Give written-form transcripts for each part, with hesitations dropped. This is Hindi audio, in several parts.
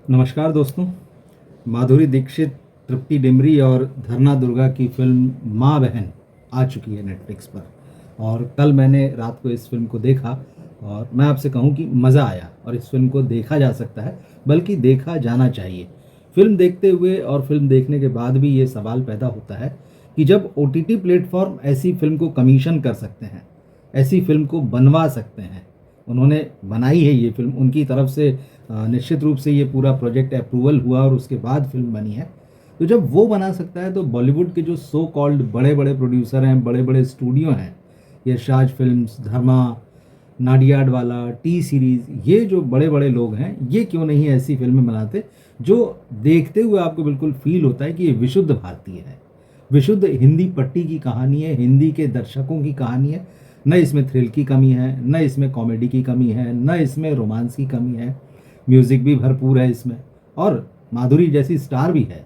नमस्कार दोस्तों। माधुरी दीक्षित, तृप्ति डिमरी और धरना दुर्गा की फिल्म माँ बहन आ चुकी है नेटफ्लिक्स पर। और कल मैंने रात को इस फिल्म को देखा और मैं आपसे कहूं कि मज़ा आया। और इस फिल्म को देखा जा सकता है, बल्कि देखा जाना चाहिए। फिल्म देखते हुए और फिल्म देखने के बाद भी ये सवाल पैदा होता है कि जब ओटीटी प्लेटफॉर्म ऐसी फिल्म को कमीशन कर सकते हैं, ऐसी फिल्म को बनवा सकते हैं, उन्होंने बनाई है ये फिल्म, उनकी तरफ से निश्चित रूप से ये पूरा प्रोजेक्ट अप्रूवल हुआ और उसके बाद फिल्म बनी है। तो जब वो बना सकता है तो बॉलीवुड के जो सो कॉल्ड बड़े बड़े प्रोड्यूसर हैं, बड़े बड़े स्टूडियो हैं, यशराज फिल्म्स, धर्मा, नाडियाडवाला, टी सीरीज़, ये जो बड़े बड़े लोग हैं, ये क्यों नहीं ऐसी फिल्में बनाते जो देखते हुए आपको बिल्कुल फील होता है कि ये विशुद्ध भारतीय है, विशुद्ध हिंदी पट्टी की कहानी है, हिंदी के दर्शकों की कहानी है। न इसमें थ्रिल की कमी है, न इसमें कॉमेडी की कमी है, न इसमें रोमांस की कमी है। म्यूज़िक भी भरपूर है इसमें और माधुरी जैसी स्टार भी है।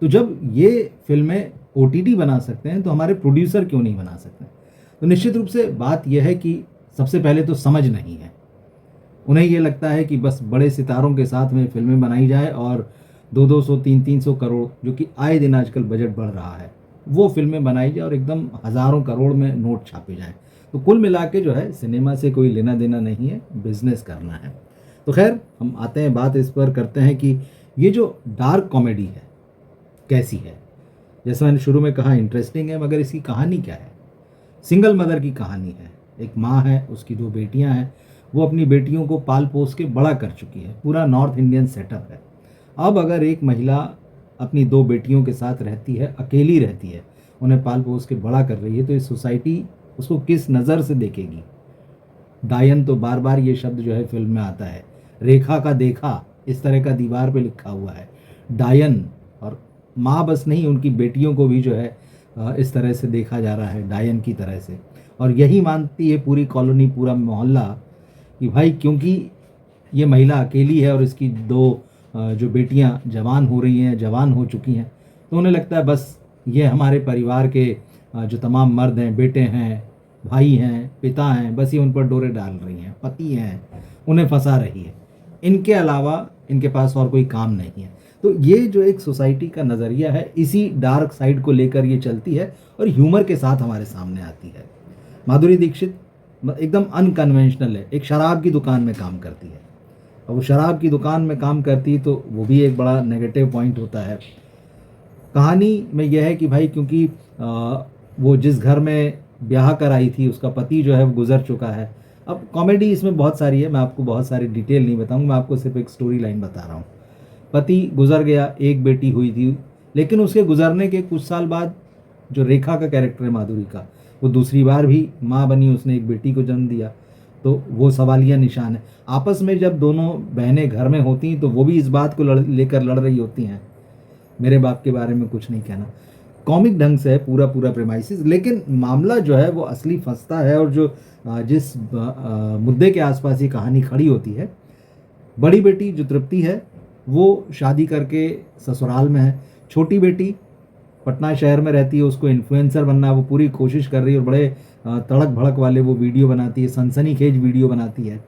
तो जब ये फिल्में ओटीटी बना सकते हैं तो हमारे प्रोड्यूसर क्यों नहीं बना सकते? तो निश्चित रूप से बात यह है कि सबसे पहले तो समझ नहीं है। उन्हें ये लगता है कि बस बड़े सितारों के साथ में फिल्में बनाई जाए और 200-200, 300-300 करोड़, जो कि आए दिन आजकल बजट बढ़ रहा है, वो फिल्में बनाई जाए और एकदम हज़ारों करोड़ में नोट छापे जाएँ। तो कुल मिला के जो है सिनेमा से कोई लेना देना नहीं है, बिज़नेस करना है। तो खैर हम आते हैं, बात इस पर करते हैं कि ये जो डार्क कॉमेडी है कैसी है। जैसे मैंने शुरू में कहा, इंटरेस्टिंग है, मगर इसकी कहानी क्या है? सिंगल मदर की कहानी है। एक माँ है, उसकी 2 बेटियां हैं, वो अपनी बेटियों को पाल पोस के बड़ा कर चुकी है। पूरा नॉर्थ इंडियन सेटअप है। अब अगर एक महिला अपनी 2 बेटियों के साथ रहती है, अकेली रहती है, उन्हें पाल पोस के बड़ा कर रही है, तो ये सोसाइटी उसको किस नज़र से देखेगी? डायन, तो बार बार ये शब्द जो है फिल्म में आता है। रेखा का देखा, इस तरह का दीवार पे लिखा हुआ है, डायन। और माँ बस नहीं, उनकी बेटियों को भी जो है इस तरह से देखा जा रहा है, डायन की तरह से। और यही मानती है पूरी कॉलोनी, पूरा मोहल्ला, कि भाई क्योंकि ये महिला अकेली है और इसकी 2 जो बेटियां जवान हो रही हैं, जवान हो चुकी हैं, तो उन्हें लगता है बस ये हमारे परिवार के जो तमाम मर्द हैं, बेटे हैं, भाई हैं, पिता हैं, बस ये उन पर डोरे डाल रही हैं, पति हैं, उन्हें फंसा रही है। इनके अलावा इनके पास और कोई काम नहीं है। तो ये जो एक सोसाइटी का नज़रिया है, इसी डार्क साइड को लेकर ये चलती है और ह्यूमर के साथ हमारे सामने आती है। माधुरी दीक्षित एकदम अनकन्वेंशनल है। एक शराब की दुकान में काम करती है। अब वो शराब की दुकान में काम करती है तो वो भी एक बड़ा नेगेटिव पॉइंट होता है। कहानी में यह है कि भाई क्योंकि वो जिस घर में ब्याह कर आई थी, उसका पति जो है वो गुजर चुका है। अब कॉमेडी इसमें बहुत सारी है, मैं आपको बहुत सारी डिटेल नहीं बताऊंगा, मैं आपको सिर्फ एक स्टोरी लाइन बता रहा हूँ। पति गुजर गया, एक बेटी हुई थी, लेकिन उसके गुजरने के कुछ साल बाद जो रेखा का कैरेक्टर है माधुरी का, वो दूसरी बार भी माँ बनी, उसने एक बेटी को जन्म दिया। तो वो सवालिया निशान है। आपस में जब दोनों बहनें घर में होती हैं तो वो भी इस बात को लेकर लड़ रही होती हैं, मेरे बाप के बारे में कुछ नहीं कहना। कॉमिक ढंग से है पूरा पूरा प्रेमाइसिस, लेकिन मामला जो है वो असली फंसता है। और जो जिस मुद्दे के आसपास ये कहानी खड़ी होती है, बड़ी बेटी जो तृप्ति है वो शादी करके ससुराल में है, छोटी बेटी पटना शहर में रहती है, उसको इन्फ्लुएंसर बनना है, वो पूरी कोशिश कर रही है और बड़े तड़क भड़क वाले वो वीडियो बनाती है, सनसनीखेज वीडियो बनाती है।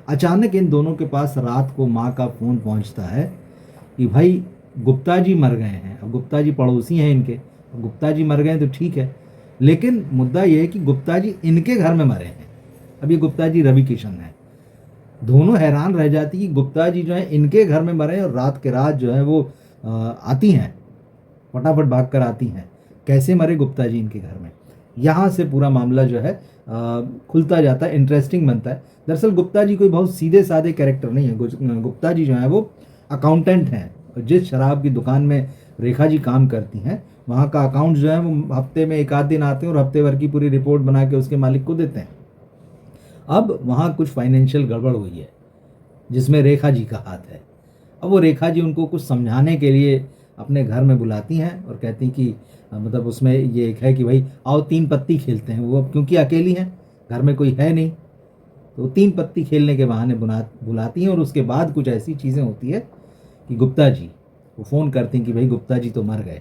अचानक इन दोनों के पास रात को माँ का फ़ोन पहुँचता है कि भाई गुप्ता जी मर गए हैं। अब गुप्ता जी पड़ोसी हैं इनके, गुप्ता जी मर गए तो ठीक है, लेकिन मुद्दा ये है कि गुप्ता जी इनके घर में मरे हैं। अब ये गुप्ता जी रवि किशन है। दोनों हैरान रह जाती कि गुप्ता जी जो है इनके घर में मरे और रात के रात जो है वो आती हैं, फटाफट भाग कर आती हैं। कैसे मरे गुप्ता जी इनके घर में? यहाँ से पूरा मामला जो है खुलता जाता है, इंटरेस्टिंग बनता है। दरअसल गुप्ता जी कोई बहुत सीधे साधे कैरेक्टर नहीं है। गुप्ता जी जो है वो अकाउंटेंट हैं। जिस शराब की दुकान में रेखा जी काम करती हैं, वहाँ का अकाउंट जो है वो हफ्ते में 1 आध दिन आते हैं और हफ्ते भर की पूरी रिपोर्ट बना के उसके मालिक को देते हैं। अब वहाँ कुछ फाइनेंशियल गड़बड़ हुई है जिसमें रेखा जी का हाथ है। अब वो रेखा जी उनको कुछ समझाने के लिए अपने घर में बुलाती हैं और कहती कि मतलब उसमें ये एक है कि भाई आओ 3 पत्ती खेलते हैं। वो अब क्योंकि अकेली हैं, घर में कोई है नहीं, तो 3 पत्ती खेलने के बहाने बुलाती हैं। और उसके बाद कुछ ऐसी चीज़ें होती है कि गुप्ता जी वो फ़ोन करते हैं कि भाई गुप्ता जी तो मर गए।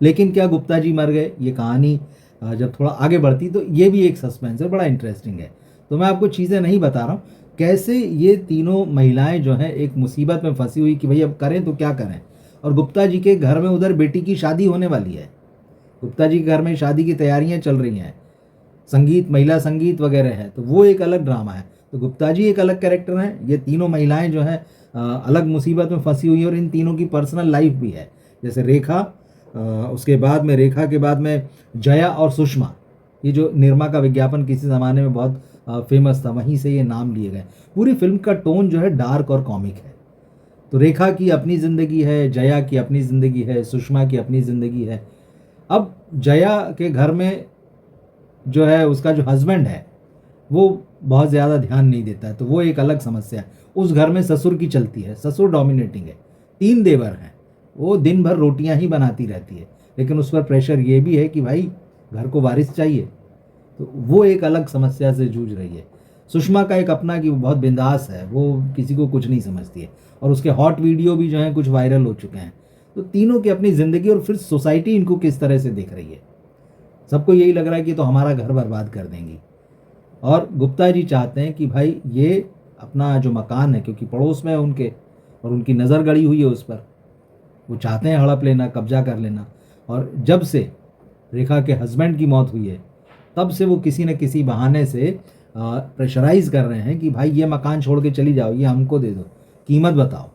लेकिन क्या गुप्ता जी मर गए? ये कहानी जब थोड़ा आगे बढ़ती तो ये भी एक सस्पेंस है, बड़ा इंटरेस्टिंग है। तो मैं आपको चीज़ें नहीं बता रहा हूँ, कैसे ये तीनों महिलाएं जो हैं एक मुसीबत में फंसी हुई कि भाई अब करें तो क्या करें। और गुप्ता जी के घर में उधर बेटी की शादी होने वाली है, गुप्ता जी के घर में शादी की तैयारियां चल रही हैं, संगीत, महिला संगीत वगैरह है, तो वो एक अलग ड्रामा है। तो गुप्ता जी एक अलग कैरेक्टर हैं, ये तीनों महिलाएं जो हैं अलग मुसीबत में फंसी हुई हैं, और इन तीनों की पर्सनल लाइफ भी है। जैसे रेखा, उसके बाद में रेखा के बाद में जया और सुषमा, ये जो निरमा का विज्ञापन किसी ज़माने में बहुत फेमस था, वहीं से ये नाम लिए गए। पूरी फिल्म का टोन जो है डार्क और कॉमिक है। तो रेखा की अपनी ज़िंदगी है, जया की अपनी ज़िंदगी है, सुषमा की अपनी ज़िंदगी है। अब जया के घर में जो है उसका जो हस्बैंड है वो बहुत ज़्यादा ध्यान नहीं देता है, तो वो एक अलग समस्या है। उस घर में ससुर की चलती है, ससुर डोमिनेटिंग है, 3 देवर हैं, वो दिन भर रोटियां ही बनाती रहती है, लेकिन उस पर प्रेशर ये भी है कि भाई घर को वारिस चाहिए, तो वो एक अलग समस्या से जूझ रही है। सुषमा का एक अपना कि वो बहुत बिंदास है, वो किसी को कुछ नहीं समझती है, और उसके हॉट वीडियो भी जो हैं कुछ वायरल हो चुके हैं। तो तीनों की अपनी ज़िंदगी, और फिर सोसाइटी इनको किस तरह से देख रही है। सबको यही लग रहा है कि तो हमारा घर बर्बाद कर देंगी। और गुप्ता जी चाहते हैं कि भाई ये अपना जो मकान है, क्योंकि पड़ोस में है उनके और उनकी नज़र गड़ी हुई है उस पर, वो चाहते हैं हड़प लेना, कब्जा कर लेना। और जब से रेखा के हस्बैंड की मौत हुई है, तब से वो किसी न किसी बहाने से प्रेशराइज कर रहे हैं कि भाई ये मकान छोड़ के चली जाओ, ये हमको दे दो, कीमत बताओ।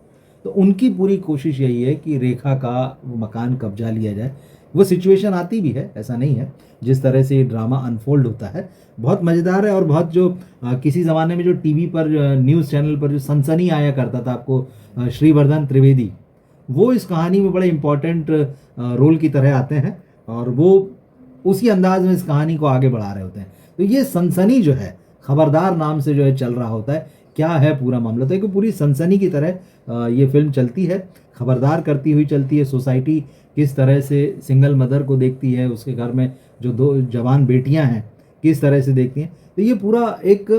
तो उनकी पूरी कोशिश यही है कि रेखा का वो मकान कब्जा लिया जाए। वो सिचुएशन आती भी है, ऐसा नहीं है। जिस तरह से ये ड्रामा अनफोल्ड होता है बहुत मज़ेदार है। और बहुत जो किसी ज़माने में जो टीवी पर न्यूज़ चैनल पर जो सनसनी आया करता था आपको, श्रीवर्धन त्रिवेदी, वो इस कहानी में बड़े इम्पोर्टेंट रोल की तरह आते हैं, और वो उसी अंदाज में इस कहानी को आगे बढ़ा रहे होते हैं। तो ये सनसनी जो है, खबरदार नाम से जो है चल रहा होता है, क्या है पूरा मामला, तो एक पूरी सनसनी की तरह ये फिल्म चलती है, खबरदार करती हुई चलती है। सोसाइटी किस तरह से सिंगल मदर को देखती है, उसके घर में जो 2 जवान बेटियां हैं किस तरह से देखती हैं। तो ये पूरा एक,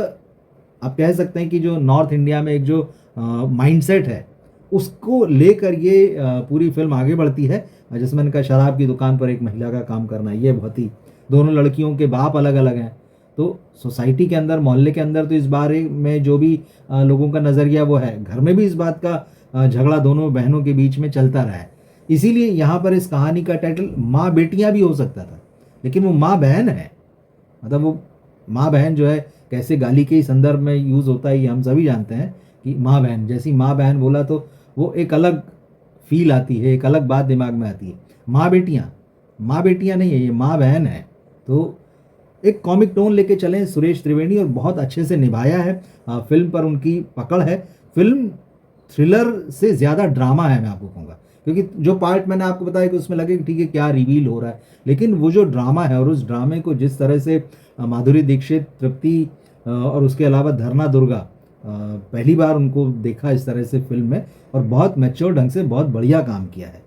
आप कह सकते हैं कि जो नॉर्थ इंडिया में एक जो माइंडसेट है, उसको लेकर ये पूरी फिल्म आगे बढ़ती है। जैसे मैंने कहा, शराब की दुकान पर एक महिला का काम करना, ये बहुत ही, दोनों लड़कियों के बाप अलग अलग हैं। तो सोसाइटी के अंदर, मोहल्ले के अंदर तो इस बारे में जो भी लोगों का नज़रिया वो है, घर में भी इस बात का झगड़ा दोनों बहनों के बीच में चलता रहा है। इसीलिए यहाँ पर इस कहानी का टाइटल माँ बेटियाँ भी हो सकता था, लेकिन वो माँ बहन है। मतलब वो माँ बहन जो है कैसे गाली के ही संदर्भ में यूज़ होता है, ये हम सभी जानते हैं कि माँ बहन, जैसी माँ बहन बोला तो वो एक अलग फील आती है, एक अलग बात दिमाग में आती है। माँ बेटियाँ नहीं है, ये माँ बहन है। तो एक कॉमिक टोन लेके चले सुरेश त्रिवेदी, और बहुत अच्छे से निभाया है। फिल्म पर उनकी पकड़ है। फिल्म थ्रिलर से ज़्यादा ड्रामा है, मैं आपको कहूँगा, क्योंकि जो पार्ट मैंने आपको बताया कि उसमें लगे कि ठीक है क्या रिवील हो रहा है, लेकिन वो जो ड्रामा है और उस ड्रामे को जिस तरह से माधुरी दीक्षित, तृप्ति और उसके अलावा धरना दुर्गा, पहली बार उनको देखा इस तरह से फिल्म में, और बहुत मैच्योर ढंग से बहुत बढ़िया काम किया है।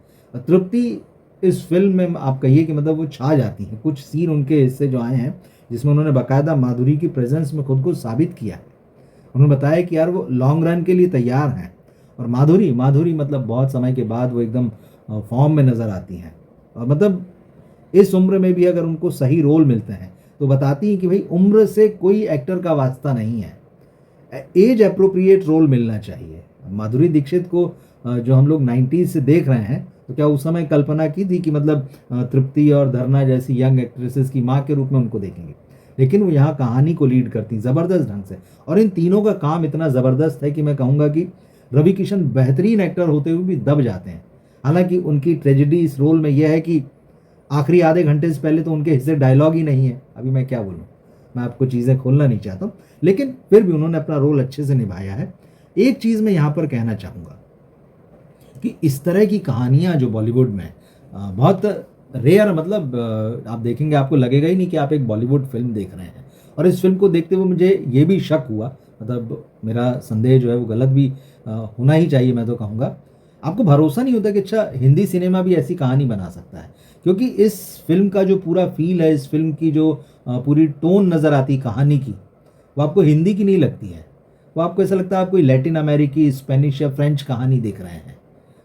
तृप्ति इस फिल्म में आप कहिए कि मतलब वो छा जाती हैं। कुछ सीन उनके हिस्से जो आए हैं जिसमें उन्होंने बाकायदा माधुरी की प्रेजेंस में खुद को साबित किया है। उन्होंने बताया कि यार वो लॉन्ग रन के लिए तैयार हैं। और माधुरी मतलब बहुत समय के बाद वो एकदम फॉर्म में नज़र आती हैं, और मतलब इस उम्र में भी अगर उनको सही रोल मिलते हैं तो बताती हैं कि भाई उम्र से कोई एक्टर का वास्ता नहीं है, एज अप्रोप्रिएट रोल मिलना चाहिए। माधुरी दीक्षित को जो हम लोग 90s से देख रहे हैं, तो क्या उस समय कल्पना की थी कि मतलब तृप्ति और धरना जैसी यंग एक्ट्रेसेस की माँ के रूप में उनको देखेंगे? लेकिन वो यहाँ कहानी को लीड करती ज़बरदस्त ढंग से, और इन तीनों का काम इतना ज़बरदस्त है कि मैं कहूँगा कि रवि किशन बेहतरीन एक्टर होते हुए भी दब जाते हैं। हालांकि उनकी ट्रेजेडी इस रोल में यह है कि आखिरी आधे घंटे से पहले तो उनके हिस्से डायलॉग ही नहीं है। अभी मैं क्या बोलूँ, मैं आपको चीज़ें खोलना नहीं चाहता हूँ, लेकिन फिर भी उन्होंने अपना रोल अच्छे से निभाया है। एक चीज़ मैं यहाँ पर कहना चाहूँगा कि इस तरह की कहानियाँ जो बॉलीवुड में बहुत रेयर, मतलब आप देखेंगे आपको लगेगा ही नहीं कि आप एक बॉलीवुड फिल्म देख रहे हैं। और इस फिल्म को देखते हुए मुझे ये भी शक हुआ, मतलब मेरा संदेह जो है वो गलत भी होना ही चाहिए, मैं तो कहूँगा। आपको भरोसा नहीं होता कि अच्छा हिंदी सिनेमा भी ऐसी कहानी बना सकता है, क्योंकि इस फिल्म का जो पूरा फील है, इस फिल्म की जो पूरी टोन नज़र आती कहानी की, वो आपको हिंदी की नहीं लगती है। वो आपको ऐसा लगता है आप कोई लैटिन अमेरिकी, स्पेनिश या फ्रेंच कहानी देख रहे हैं।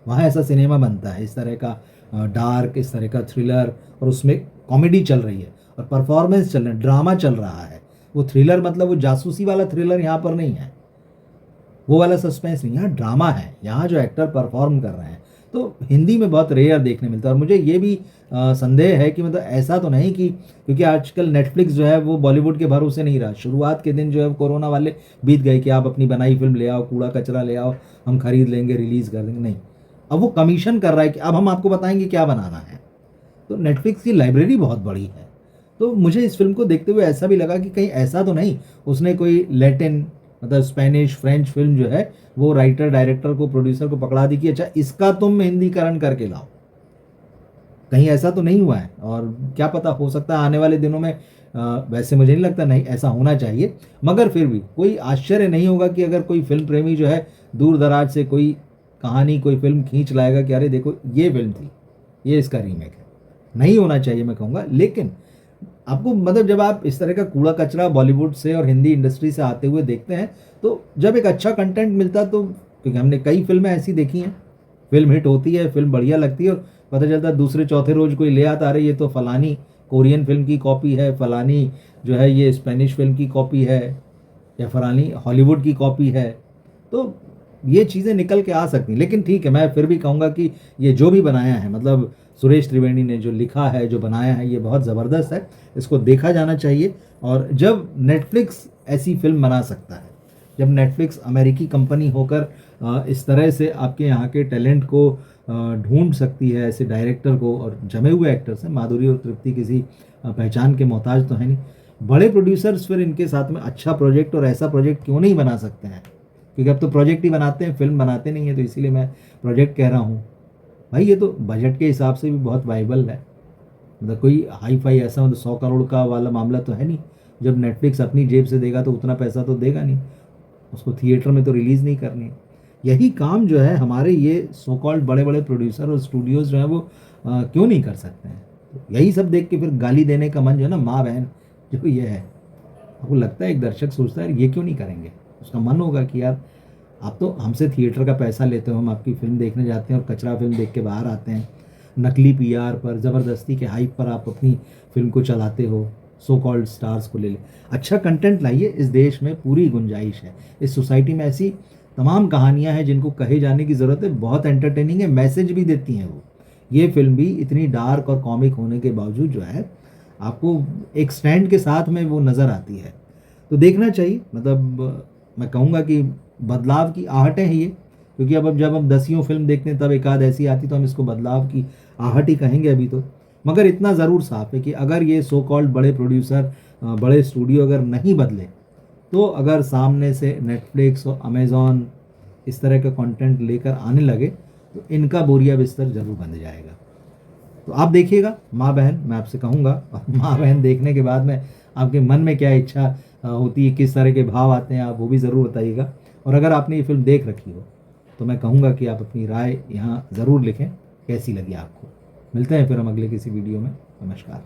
वहाँ ऐसा सिनेमा बनता है, इस तरह का डार्क, इस तरह का थ्रिलर, और उसमें कॉमेडी चल रही है और परफॉर्मेंस चल रहा है, ड्रामा चल रहा है। वो थ्रिलर मतलब वो जासूसी वाला थ्रिलर यहाँ पर नहीं है। वो वाला सस्पेंस नहीं, यहाँ ड्रामा है, यहाँ जो एक्टर परफॉर्म कर रहे हैं, तो हिंदी में बहुत रेयर देखने मिलता है। और मुझे ये भी संदेह है कि मतलब ऐसा तो नहीं कि, क्योंकि आजकल नेटफ्लिक्स जो है वो बॉलीवुड के भरोसे नहीं रहा। शुरुआत के दिन जो है कोरोना वाले बीत गए कि आप अपनी बनाई फिल्म ले आओ, कूड़ा कचरा ले आओ, हम खरीद लेंगे, रिलीज़ कर देंगे, नहीं। अब वो कमीशन कर रहा है कि अब हम आपको बताएंगे क्या बनाना है। तो नेटफ्लिक्स की लाइब्रेरी बहुत बड़ी है। तो मुझे इस फ़िल्म को देखते हुए ऐसा भी लगा कि कहीं ऐसा तो नहीं उसने कोई लैटिन, मतलब स्पेनिश, फ्रेंच फ़िल्म जो है वो राइटर, डायरेक्टर को, प्रोड्यूसर को पकड़ा दी कि अच्छा इसका तुम हिंदीकरण करके लाओ। कहीं ऐसा तो नहीं हुआ है। और क्या पता, हो सकता है आने वाले दिनों में वैसे मुझे नहीं लगता, नहीं ऐसा होना चाहिए, मगर फिर भी कोई आश्चर्य नहीं होगा कि अगर कोई फ़िल्म प्रेमी जो है दूर दराज से कोई कहानी, कोई फ़िल्म खींच लाएगा कि अरे देखो ये फ़िल्म थी, ये इसका रीमेक है। नहीं होना चाहिए मैं कहूँगा, लेकिन आपको मतलब जब आप इस तरह का कूड़ा कचरा बॉलीवुड से और हिंदी इंडस्ट्री से आते हुए देखते हैं, तो जब एक अच्छा कंटेंट मिलता, तो क्योंकि हमने कई फ़िल्में ऐसी देखी हैं, फ़िल्म हिट होती है, फ़िल्म बढ़िया लगती है और पता चलता है दूसरे चौथे रोज़ कोई ले आता, अरे ये तो फलानी कोरियन फ़िल्म की कॉपी है, फलानी जो है ये स्पेनिश फ़िल्म की कॉपी है, या फलानी हॉलीवुड की कॉपी है। तो ये चीज़ें निकल के आ सकती हैं। लेकिन ठीक है, मैं फिर भी कहूँगा कि ये जो भी बनाया है, मतलब सुरेश त्रिवेणी ने जो लिखा है, जो बनाया है, ये बहुत ज़बरदस्त है। इसको देखा जाना चाहिए। और जब नेटफ्लिक्स ऐसी फ़िल्म बना सकता है, जब नेटफ्लिक्स अमेरिकी कंपनी होकर इस तरह से आपके यहाँ के टैलेंट को ढूँढ सकती है, ऐसे डायरेक्टर को, और जमे हुए एक्टर्स हैं, माधुरी और तृप्ति किसी पहचान के मोहताज तो है नहीं। बड़े प्रोड्यूसर्स फिर इनके साथ में अच्छा प्रोजेक्ट और ऐसा प्रोजेक्ट क्यों नहीं बना सकते हैं? क्योंकि अब तो प्रोजेक्ट ही बनाते हैं, फ़िल्म बनाते नहीं हैं, तो इसीलिए मैं प्रोजेक्ट कह रहा हूँ। भाई ये तो बजट के हिसाब से भी बहुत वाइबल है। मतलब कोई हाई-फाई ऐसा मतलब 100 करोड़ का वाला मामला तो है नहीं। जब नेटफ्लिक्स अपनी जेब से देगा तो उतना पैसा तो देगा नहीं। उसको थिएटर में तो रिलीज़ नहीं करनी है। यही काम जो है हमारे ये सो कॉल्ड बड़े-बड़े प्रोड्यूसर और स्टूडियोज़ जो हैं वो क्यों नहीं कर सकते हैं? तो यही सब देख के फिर गाली देने का मन जो है ना, माँ-बहन जो ये है। आपको लगता है एक दर्शक सोचता है ये क्यों नहीं करेंगे? उसका मन होगा कि यार आप तो हमसे थिएटर का पैसा लेते हो, हम आपकी फ़िल्म देखने जाते हैं और कचरा फ़िल्म देख के बाहर आते हैं। नकली पीआर पर, ज़बरदस्ती के हाइप पर आप अपनी फ़िल्म को चलाते हो, सो कॉल्ड स्टार्स को ले ले। अच्छा कंटेंट लाइए, इस देश में पूरी गुंजाइश है। इस सोसाइटी में ऐसी तमाम कहानियाँ हैं जिनको कहे जाने की ज़रूरत है, बहुत एंटरटेनिंग है, मैसेज भी देती हैं वो। ये फ़िल्म भी इतनी डार्क और कॉमिक होने के बावजूद जो है, आपको एक स्टैंड के साथ में वो नज़र आती है। तो देखना चाहिए। मतलब मैं कहूँगा कि बदलाव की आहटें हैं ये, क्योंकि अब जब हम दसियों फ़िल्म देखते हैं तब एक आध ऐसी आती तो हम इसको बदलाव की आहट ही कहेंगे अभी तो। मगर इतना ज़रूर साफ़ है कि अगर ये सो कॉल्ड बड़े प्रोड्यूसर, बड़े स्टूडियो अगर नहीं बदले, तो अगर सामने से नेटफ्लिक्स और अमेज़न इस तरह का कंटेंट लेकर आने लगे, तो इनका बोरिया बिस्तर ज़रूर बंध जाएगा। तो आप देखिएगा माँ बहन, मैं आपसे कहूँगा। और माँ बहन देखने के बाद में आपके मन में क्या इच्छा होती है, किस तरह के भाव आते हैं, आप वो भी ज़रूर बताइएगा। और अगर आपने ये फ़िल्म देख रखी हो, तो मैं कहूँगा कि आप अपनी राय यहाँ ज़रूर लिखें, कैसी लगी आपको। मिलते हैं फिर हम अगले किसी वीडियो में। नमस्कार।